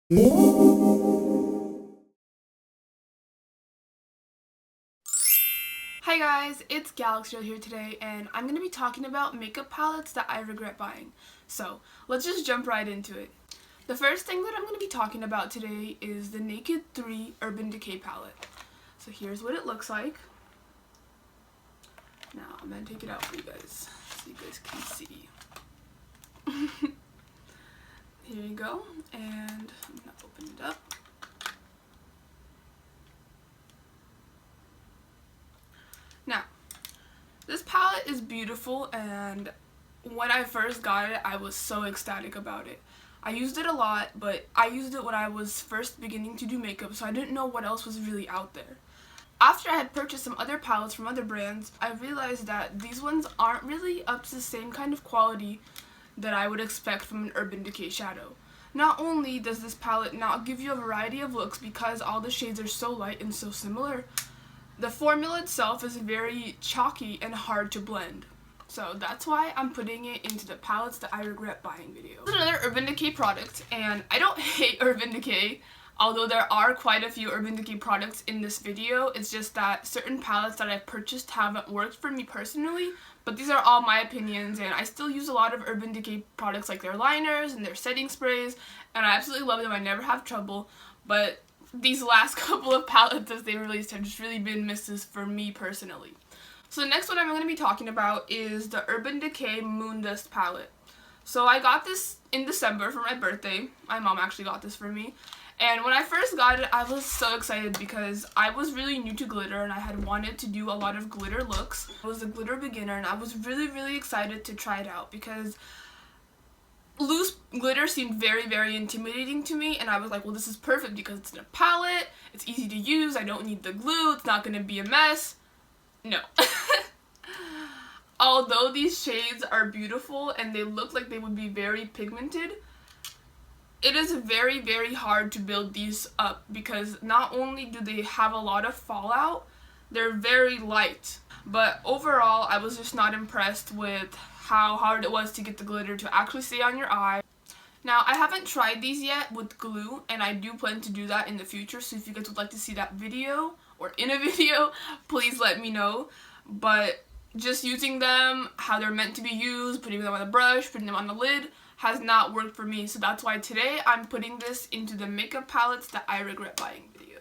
Hi guys, it's Galaxy here today, and I'm going to be talking about makeup palettes that I regret buying. So, let's just jump right into it. The first thing that I'm going to be talking about today is the Naked 3 Urban Decay palette. So here's what it looks like. Now, I'm going to take it out for you guys, so you guys can see. Here you go, and I'm going to open it up. Now, this palette is beautiful, and when I first got it, I was so ecstatic about it. I used it a lot, but I used it when I was first beginning to do makeup, so I didn't know what else was really out there. After I had purchased some other palettes from other brands, I realized that these ones aren't really up to the same kind of quality that I would expect from an Urban Decay shadow. Not only does this palette not give you a variety of looks because all the shades are so light and so similar, the formula itself is very chalky and hard to blend. So that's why I'm putting it into the palettes that I regret buying video. This is another Urban Decay product, and I don't hate Urban Decay, although there are quite a few Urban Decay products in this video. It's just that certain palettes that I've purchased haven't worked for me personally, but these are all my opinions, and I still use a lot of Urban Decay products like their liners and their setting sprays, and I absolutely love them. I never have trouble, but these last couple of palettes that they released have just really been misses for me personally. So the next one I'm going to be talking about is the Urban Decay Moondust palette. So I got this in December for my birthday. My mom actually got this for me. And when I first got it, I was so excited because I was really new to glitter and I had wanted to do a lot of glitter looks. I was a glitter beginner and I was really excited to try it out because loose glitter seemed very intimidating to me, and I was like, well, this is perfect because it's in a palette, it's easy to use, I don't need the glue, it's not going to be a mess. No. Although these shades are beautiful and they look like they would be very pigmented, it is very hard to build these up because not only do they have a lot of fallout, they're very light. But overall, I was just not impressed with how hard it was to get the glitter to actually stay on your eye. Now, I haven't tried these yet with glue, and I do plan to do that in the future, so if you guys would like to see that video, or in a video, please let me know. But just using them, how they're meant to be used, putting them on the brush, putting them on the lid, has not worked for me, so that's why today I'm putting this into the makeup palettes that I regret buying video.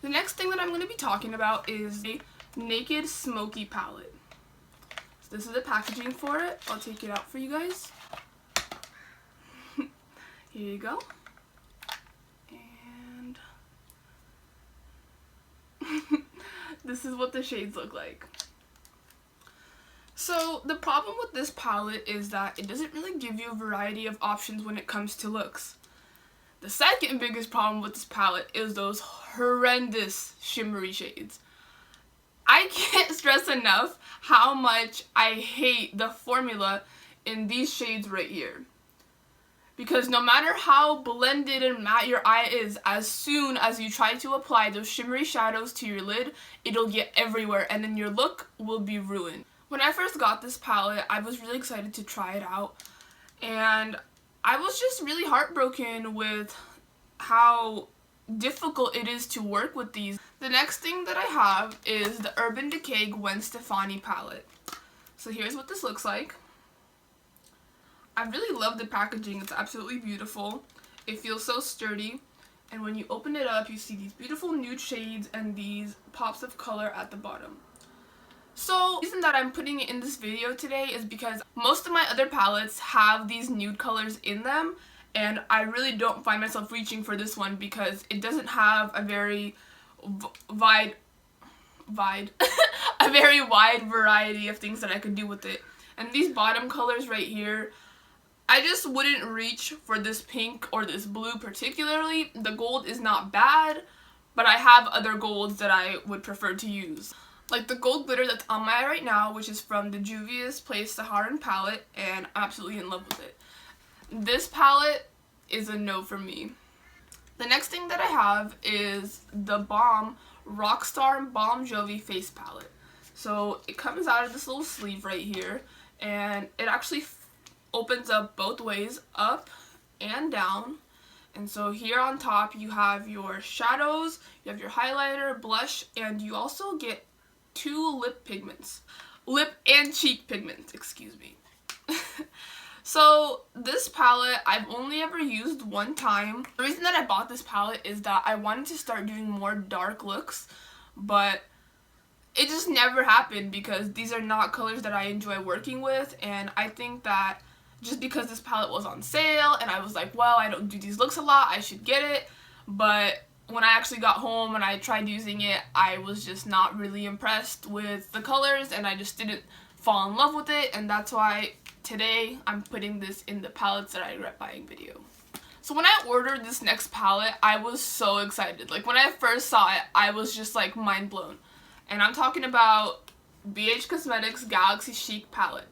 The next thing that I'm going to be talking about is a Naked Smokey palette. So this is the packaging for it. I'll take it out for you guys. Here you go. And this is what the shades look like. So the problem with this palette is that it doesn't really give you a variety of options when it comes to looks. The second biggest problem with this palette is those horrendous shimmery shades. I can't stress enough how much I hate the formula in these shades right here. Because no matter how blended and matte your eye is, as soon as you try to apply those shimmery shadows to your lid, it'll get everywhere and then your look will be ruined. When I first got this palette, I was really excited to try it out, and I was just really heartbroken with how difficult it is to work with these. The next thing that I have is the Urban Decay Gwen Stefani palette. So here's what this looks like. I really love the packaging. It's absolutely beautiful. It feels so sturdy, and when you open it up, you see these beautiful nude shades and these pops of color at the bottom. So the reason that I'm putting it in this video today is because most of my other palettes have these nude colors in them, and I really don't find myself reaching for this one because it doesn't have a very wide a very wide variety of things that I could do with it. And these bottom colors right here, I just wouldn't reach for this pink or this blue particularly. The gold is not bad, but I have other golds that I would prefer to use. Like the gold glitter that's on my eye right now, which is from the Juvia's Place Saharan palette, and I'm absolutely in love with it. This palette is a no for me. The next thing that I have is the Balm Rockstar Balm Jovi face palette. So it comes out of this little sleeve right here, and it actually opens up both ways, up and down, And so here on top you have your shadows, you have your highlighter, blush, and you also get 2 lip pigments. Lip and cheek pigments, excuse me. So this palette I've only ever used one time. The reason that I bought this palette is that I wanted to start doing more dark looks, but it just never happened because these are not colors that I enjoy working with, and I think that just because this palette was on sale and I was like, well, I don't do these looks a lot, I should get it. But when I actually got home and I tried using it, I was just not really impressed with the colors and I just didn't fall in love with it, and that's why today I'm putting this in the palettes that I regret buying video. So when I ordered this next palette, I was so excited. Like when I first saw it, I was just like mind blown. And I'm talking about BH Cosmetics Galaxy Chic palette.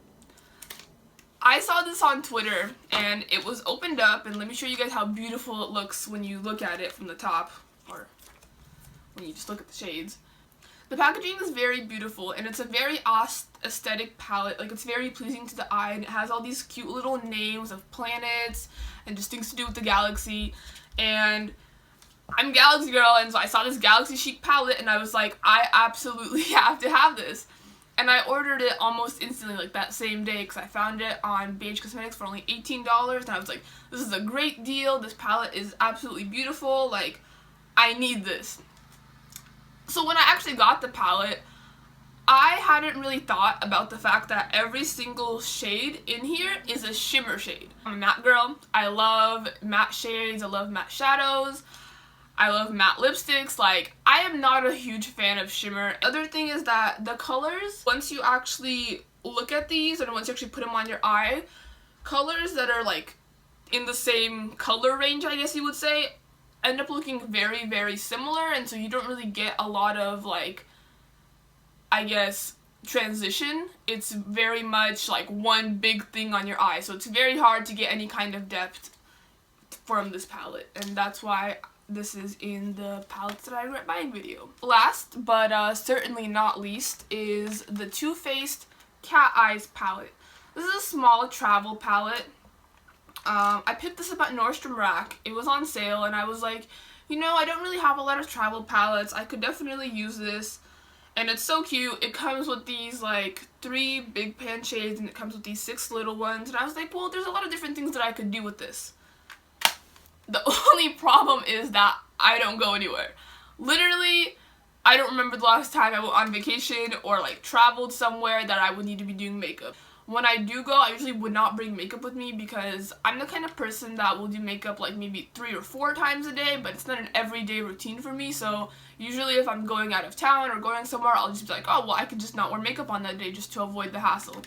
I saw this on Twitter and it was opened up, and let me show you guys how beautiful it looks when you look at it from the top, or when you just look at the shades. The packaging is very beautiful and it's a very aesthetic palette. Like, it's very pleasing to the eye, and it has all these cute little names of planets and just things to do with the galaxy. And I'm a Galaxy girl, and so I saw this Galaxy Chic palette and I was like, I absolutely have to have this. And I ordered it almost instantly, like that same day, because I found it on BH Cosmetics for only $18, and I was like, this is a great deal, this palette is absolutely beautiful, like, I need this. So when I actually got the palette, I hadn't really thought about the fact that every single shade in here is a shimmer shade. I'm a matte girl, I love matte shades, I love matte shadows, I love matte lipsticks. Like, I am not a huge fan of shimmer. Other thing is that the colors, once you actually look at these and once you actually put them on your eye, colors that are like in the same color range, I guess you would say, end up looking very, very similar, and so you don't really get a lot of, like, I guess, transition. It's very much like one big thing on your eye, so it's very hard to get any kind of depth from this palette, and that's why this is in the palettes that I regret buying video. Last, but certainly not least, is the Too Faced Cat Eyes palette. This is a small travel palette. I picked this up at Nordstrom Rack. It was on sale, and I was like, you know, I don't really have a lot of travel palettes. I could definitely use this. And it's so cute. It comes with these like 3 big pan shades, and it comes with these 6 little ones. And I was like, well, there's a lot of different things that I could do with this. The only problem is that I don't go anywhere. Literally, I don't remember the last time I went on vacation or like traveled somewhere that I would need to be doing makeup. When I do go, I usually would not bring makeup with me because I'm the kind of person that will do makeup like maybe 3 or 4 times a day, but it's not an everyday routine for me. So usually if I'm going out of town or going somewhere, I'll just be like, oh, well, I could just not wear makeup on that day just to avoid the hassle.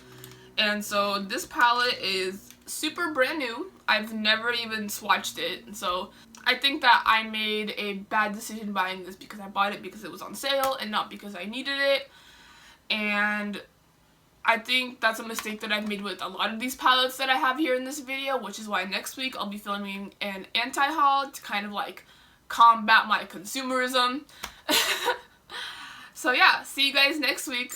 And so this palette is super brand new. I've never even swatched it, and so I think that I made a bad decision buying this because I bought it because it was on sale and not because I needed it. And I think that's a mistake that I've made with a lot of these palettes that I have here in this video, which is why next week I'll be filming an anti-haul to kind of like combat my consumerism. So yeah, see you guys next week.